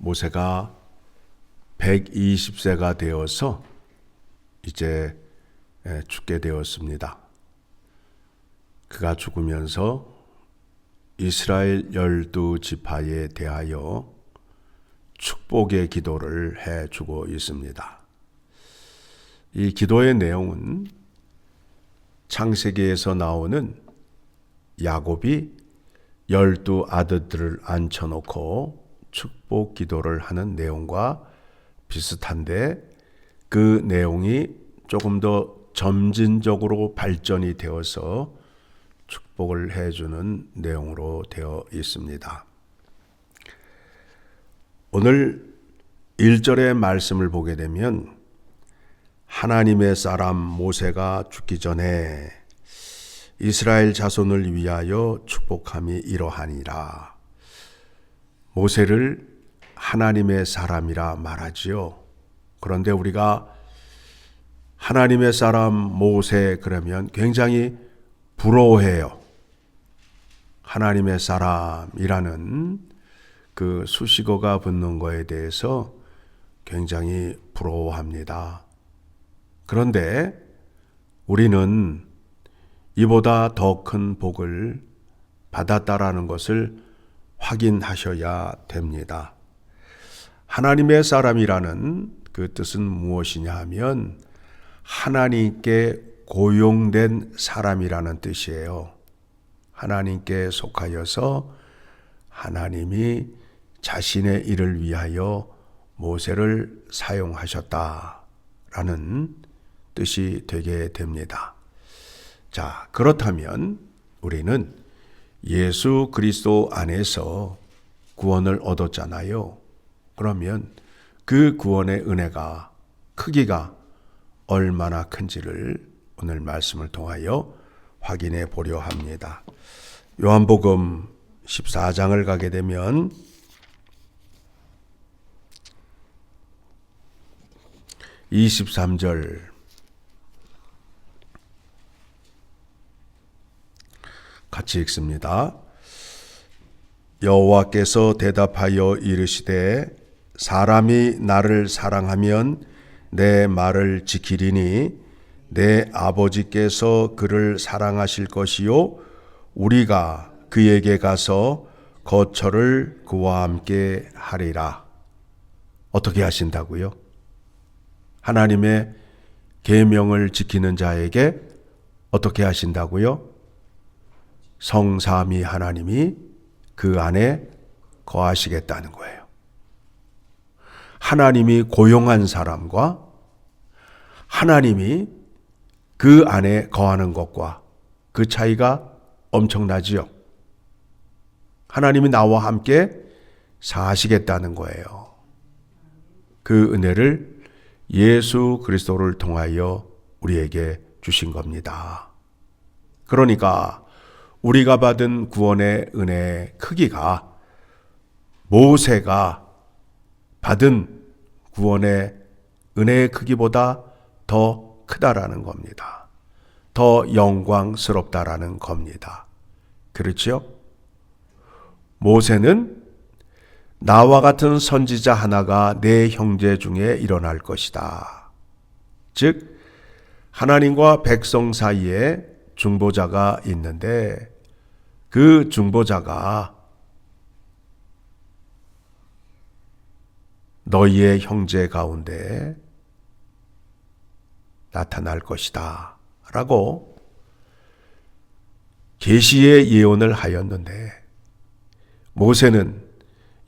모세가 120세가 되어서 이제 죽게 되었습니다. 그가 죽으면서 이스라엘 12지파에 대하여 축복의 기도를 해주고 있습니다. 이 기도의 내용은 창세기에서 나오는 야곱이 12 아들들을 앉혀놓고 축복 기도를 하는 내용과 비슷한데, 그 내용이 조금 더 점진적으로 발전이 되어서 축복을 해주는 내용으로 되어 있습니다. 오늘 1절의 말씀을 보게 되면 하나님의 사람 모세가 죽기 전에 이스라엘 자손을 위하여 축복함이 이러하니라. 모세를 하나님의 사람이라 말하지요. 그런데 우리가 하나님의 사람 모세 그러면 굉장히 부러워해요. 하나님의 사람이라는 그 수식어가 붙는 거에 대해서 굉장히 부러워합니다. 그런데 우리는 이보다 더 큰 복을 받았다라는 것을 확인하셔야 됩니다. 하나님의 사람이라는 그 뜻은 무엇이냐 하면 하나님께 고용된 사람이라는 뜻이에요. 하나님께 속하여서 하나님이 자신의 일을 위하여 모세를 사용하셨다라는 뜻이 되게 됩니다. 자, 그렇다면 우리는 예수 그리스도 안에서 구원을 얻었잖아요. 그러면 그 구원의 은혜가 크기가 얼마나 큰지를 오늘 말씀을 통하여 확인해 보려 합니다. 요한복음 14장을 가게 되면 23절 같이 읽습니다. 여호와께서 대답하여 이르시되 사람이 나를 사랑하면 내 말을 지키리니 내 아버지께서 그를 사랑하실 것이요 우리가 그에게 가서 거처를 그와 함께 하리라. 어떻게 하신다고요? 하나님의 계명을 지키는 자에게 어떻게 하신다고요? 성삼위 하나님이 그 안에 거하시겠다는 거예요. 하나님이 고용한 사람과 하나님이 그 안에 거하는 것과 그 차이가 엄청나지요. 하나님이 나와 함께 사시겠다는 거예요. 그 은혜를 예수 그리스도를 통하여 우리에게 주신 겁니다. 그러니까 우리가 받은 구원의 은혜의 크기가 모세가 받은 구원의 은혜의 크기보다 더 크다라는 겁니다. 더 영광스럽다라는 겁니다. 그렇죠? 모세는 나와 같은 선지자 하나가 내 형제 중에 일어날 것이다. 즉 하나님과 백성 사이에 중보자가 있는데 그 중보자가 너희의 형제 가운데 나타날 것이다 라고 계시의 예언을 하였는데 모세는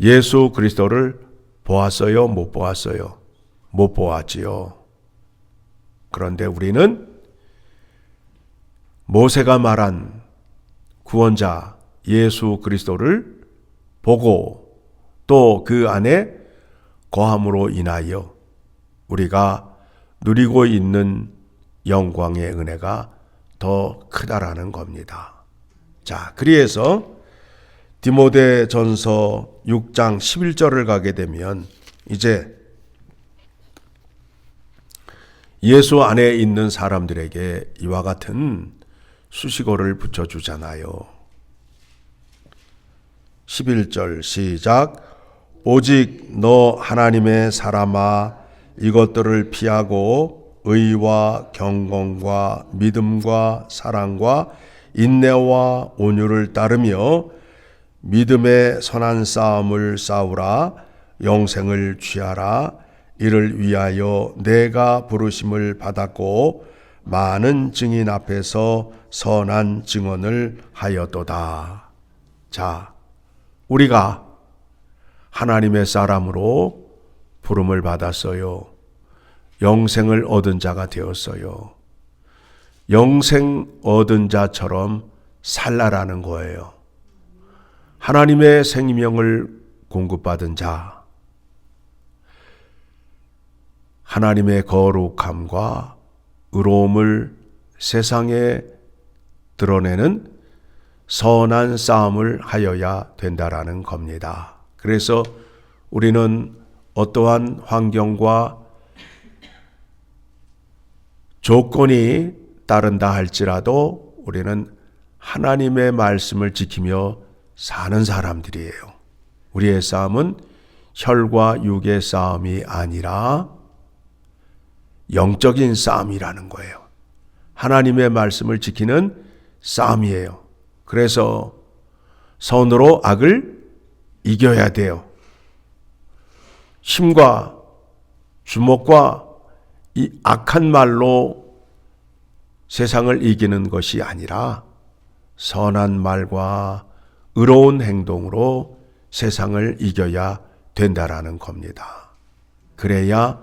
예수 그리스도를 보았어요? 못 보았어요? 못 보았지요. 그런데 우리는 모세가 말한 구원자 예수 그리스도를 보고 또 그 안에 거함으로 인하여 우리가 누리고 있는 영광의 은혜가 더 크다라는 겁니다. 자, 그래서 디모데전서 6장 11절을 가게 되면 이제 예수 안에 있는 사람들에게 이와 같은 수식어를 붙여주잖아요. 11절 시작. 오직 너 하나님의 사람아 이것들을 피하고 의와 경건과 믿음과 사랑과 인내와 온유를 따르며 믿음의 선한 싸움을 싸우라. 영생을 취하라. 이를 위하여 내가 부르심을 받았고 많은 증인 앞에서 선한 증언을 하였도다. 자, 우리가 하나님의 사람으로 부름을 받았어요. 영생을 얻은 자가 되었어요. 영생 얻은 자처럼 살라라는 거예요. 하나님의 생명을 공급받은 자, 하나님의 거룩함과 의로움을 세상에 드러내는 선한 싸움을 하여야 된다라는 겁니다. 그래서 우리는 어떠한 환경과 조건이 따른다 할지라도 우리는 하나님의 말씀을 지키며 사는 사람들이에요. 우리의 싸움은 혈과 육의 싸움이 아니라 영적인 싸움이라는 거예요. 하나님의 말씀을 지키는 싸움이에요. 그래서 선으로 악을 이겨야 돼요. 힘과 주먹과 이 악한 말로 세상을 이기는 것이 아니라 선한 말과 의로운 행동으로 세상을 이겨야 된다라는 겁니다. 그래야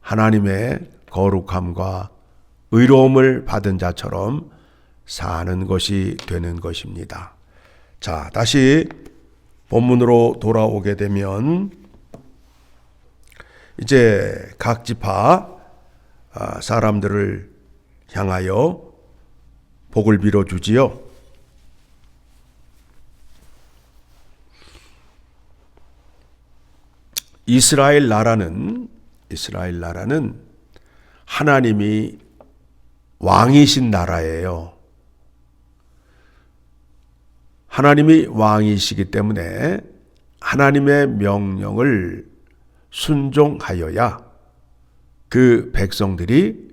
하나님의 거룩함과 의로움을 받은 자처럼 사는 것이 되는 것입니다. 자, 다시 본문으로 돌아오게 되면 이제 각 지파 사람들을 향하여 복을 빌어주지요. 이스라엘 나라는 하나님이 왕이신 나라예요. 하나님이 왕이시기 때문에 하나님의 명령을 순종하여야 그 백성들이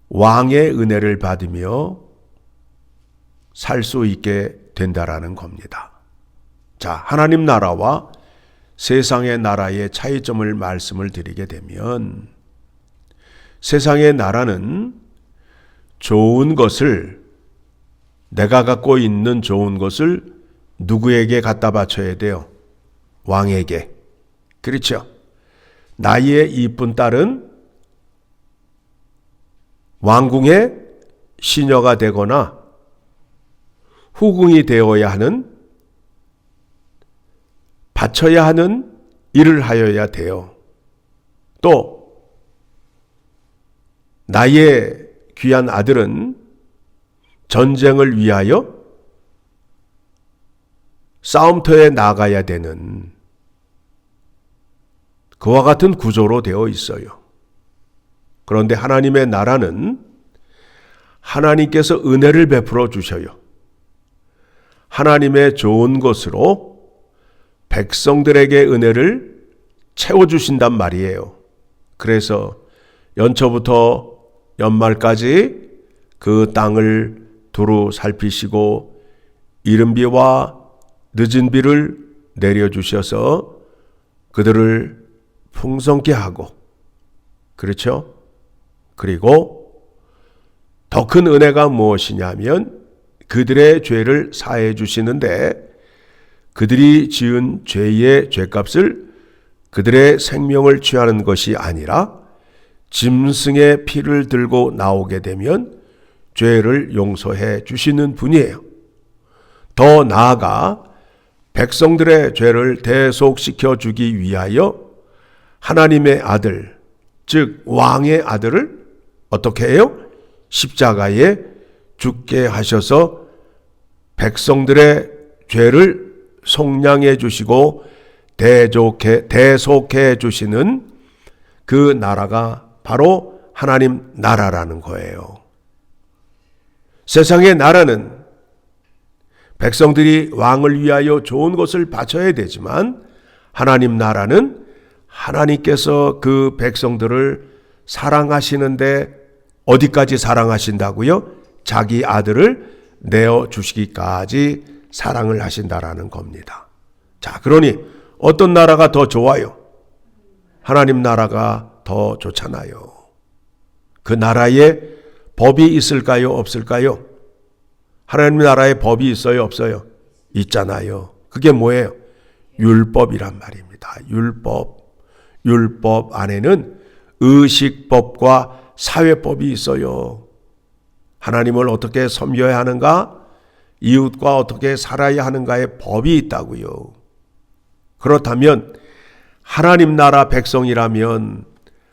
왕의 은혜를 받으며 살 수 있게 된다라는 겁니다. 자, 하나님 나라와 세상의 나라의 차이점을 말씀을 드리게 되면 세상의 나라는 좋은 것을 내가 갖고 있는 좋은 것을 누구에게 갖다 바쳐야 돼요? 왕에게. 그렇죠? 나의 이쁜 딸은 왕궁의 시녀가 되거나 후궁이 되어야 하는 바쳐야 하는 일을 하여야 돼요. 또 나의 귀한 아들은 전쟁을 위하여 싸움터에 나가야 되는 그와 같은 구조로 되어 있어요. 그런데 하나님의 나라는 하나님께서 은혜를 베풀어 주셔요. 하나님의 좋은 것으로 백성들에게 은혜를 채워주신단 말이에요. 그래서 연초부터 연말까지 그 땅을 두루 살피시고 이른 비와 늦은 비를 내려주셔서 그들을 풍성케 하고, 그렇죠? 그리고 더 큰 은혜가 무엇이냐면 그들의 죄를 사해 주시는데 그들이 지은 죄의 죄값을 그들의 생명을 취하는 것이 아니라 짐승의 피를 들고 나오게 되면 죄를 용서해 주시는 분이에요. 더 나아가 백성들의 죄를 대속시켜 주기 위하여 하나님의 아들, 즉 왕의 아들을 어떻게 해요? 십자가에 죽게 하셔서 백성들의 죄를 속량해 주시고 대속해 주시는 그 나라가 바로 하나님 나라라는 거예요. 세상의 나라는 백성들이 왕을 위하여 좋은 것을 바쳐야 되지만 하나님 나라는 하나님께서 그 백성들을 사랑하시는데 어디까지 사랑하신다고요? 자기 아들을 내어주시기까지 사랑을 하신다라는 겁니다. 자, 그러니 어떤 나라가 더 좋아요? 하나님 나라가 더 좋잖아요. 그 나라에 법이 있을까요? 없을까요? 하나님 나라에 법이 있어요? 없어요? 있잖아요. 그게 뭐예요? 율법이란 말입니다. 율법 안에는 의식법과 사회법이 있어요. 하나님을 어떻게 섬겨야 하는가? 이웃과 어떻게 살아야 하는가의 법이 있다고요. 그렇다면 하나님 나라 백성이라면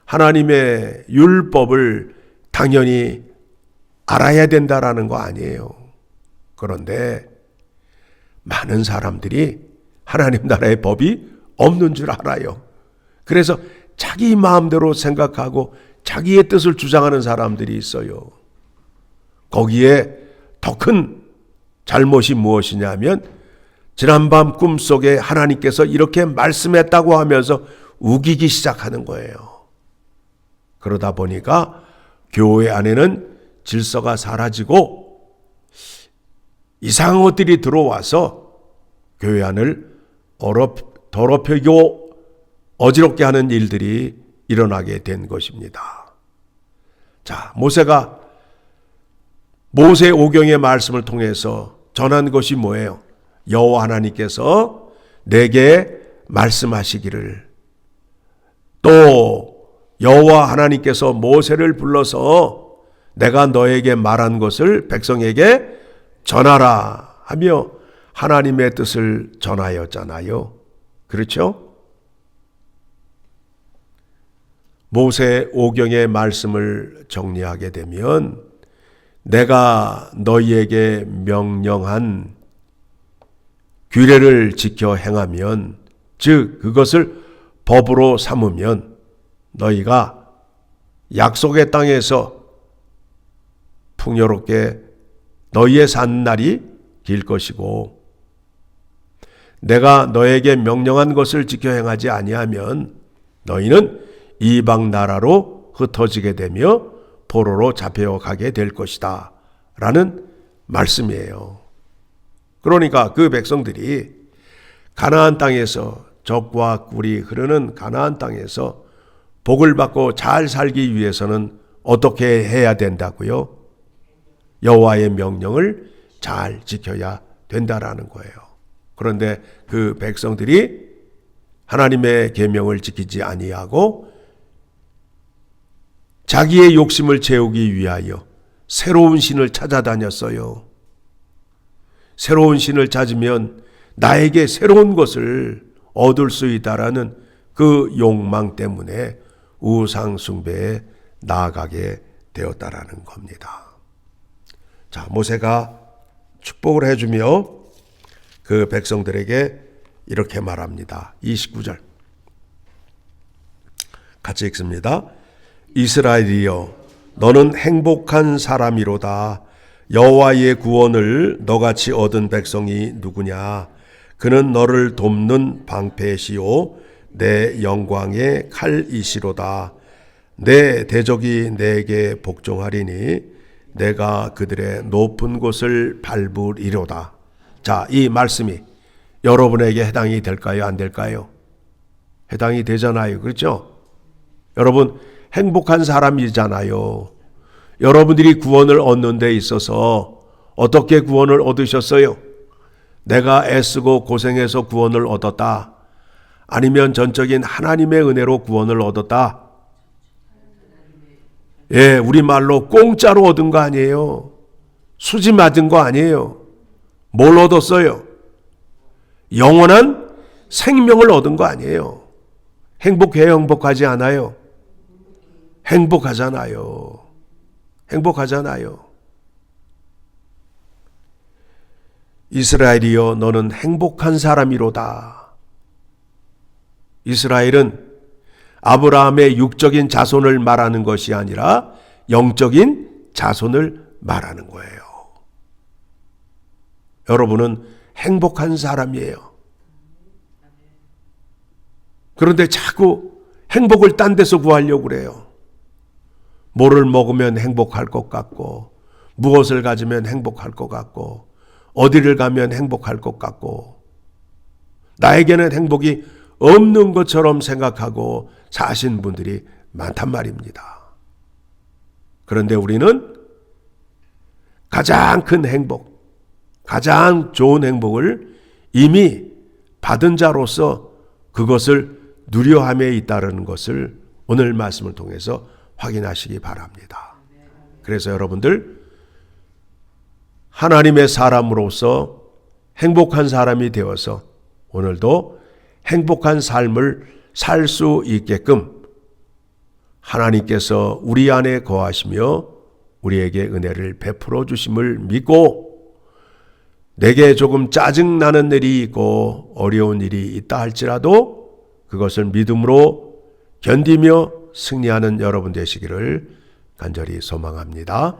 하나님의 율법을 당연히 알아야 된다라는 거 아니에요. 그런데 많은 사람들이 하나님 나라의 법이 없는 줄 알아요. 그래서 자기 마음대로 생각하고 자기의 뜻을 주장하는 사람들이 있어요. 거기에 더 큰 잘못이 무엇이냐면 지난밤 꿈속에 하나님께서 이렇게 말씀했다고 하면서 우기기 시작하는 거예요. 그러다 보니까 교회 안에는 질서가 사라지고 이상한 것들이 들어와서 교회 안을 더럽히고 어지럽게 하는 일들이 일어나게 된 것입니다. 자, 모세가 모세오경의 말씀을 통해서 전한 것이 뭐예요? 여호와 하나님께서 내게 말씀하시기를, 또 여호와 하나님께서 모세를 불러서 내가 너에게 말한 것을 백성에게 전하라 하며 하나님의 뜻을 전하였잖아요. 그렇죠? 모세오경의 말씀을 정리하게 되면 내가 너희에게 명령한 규례를 지켜 행하면, 즉 그것을 법으로 삼으면 너희가 약속의 땅에서 풍요롭게 너희의 산 날이 길 것이고, 내가 너에게 명령한 것을 지켜 행하지 아니하면 너희는 이방 나라로 흩어지게 되며 포로로 잡혀가게 될 것이다 라는 말씀이에요. 그러니까 그 백성들이 가나안 땅에서, 적과 꿀이 흐르는 가나안 땅에서 복을 받고 잘 살기 위해서는 어떻게 해야 된다고요? 여호와의 명령을 잘 지켜야 된다라는 거예요. 그런데 그 백성들이 하나님의 계명을 지키지 아니하고 자기의 욕심을 채우기 위하여 새로운 신을 찾아다녔어요. 새로운 신을 찾으면 나에게 새로운 것을 얻을 수 있다라는 그 욕망 때문에 우상 숭배에 나아가게 되었다라는 겁니다. 자, 모세가 축복을 해주며 그 백성들에게 이렇게 말합니다. 29절 같이 읽습니다. 이스라엘이여, 너는 행복한 사람이로다. 여호와의 구원을 너같이 얻은 백성이 누구냐? 그는 너를 돕는 방패시오 내 영광의 칼이시로다. 내 대적이 내게 복종하리니 내가 그들의 높은 곳을 밟으리로다. 자, 이 말씀이 여러분에게 해당이 될까요? 안 될까요? 해당이 되잖아요. 그렇죠? 여러분 행복한 사람이잖아요. 여러분들이 구원을 얻는 데 있어서 어떻게 구원을 얻으셨어요? 내가 애쓰고 고생해서 구원을 얻었다? 아니면 전적인 하나님의 은혜로 구원을 얻었다? 예, 우리말로 공짜로 얻은 거 아니에요. 수지 맞은 거 아니에요. 뭘 얻었어요? 영원한 생명을 얻은 거 아니에요. 행복해요? 행복하지 않아요? 행복하잖아요. 행복하잖아요. 이스라엘이여, 너는 행복한 사람이로다. 이스라엘은 아브라함의 육적인 자손을 말하는 것이 아니라 영적인 자손을 말하는 거예요. 여러분은 행복한 사람이에요. 그런데 자꾸 행복을 딴 데서 구하려고 그래요. 뭐를 먹으면 행복할 것 같고, 무엇을 가지면 행복할 것 같고, 어디를 가면 행복할 것 같고, 나에게는 행복이 없는 것처럼 생각하고 사신 분들이 많단 말입니다. 그런데 우리는 가장 큰 행복, 가장 좋은 행복을 이미 받은 자로서 그것을 누려함에 있다는 것을 오늘 말씀을 통해서 확인하시기 바랍니다. 그래서 여러분들 하나님의 사람으로서 행복한 사람이 되어서 오늘도 행복한 삶을 살 수 있게끔 하나님께서 우리 안에 거하시며 우리에게 은혜를 베풀어 주심을 믿고, 내게 조금 짜증나는 일이 있고 어려운 일이 있다 할지라도 그것을 믿음으로 견디며 승리하는 여러분 되시기를 간절히 소망합니다.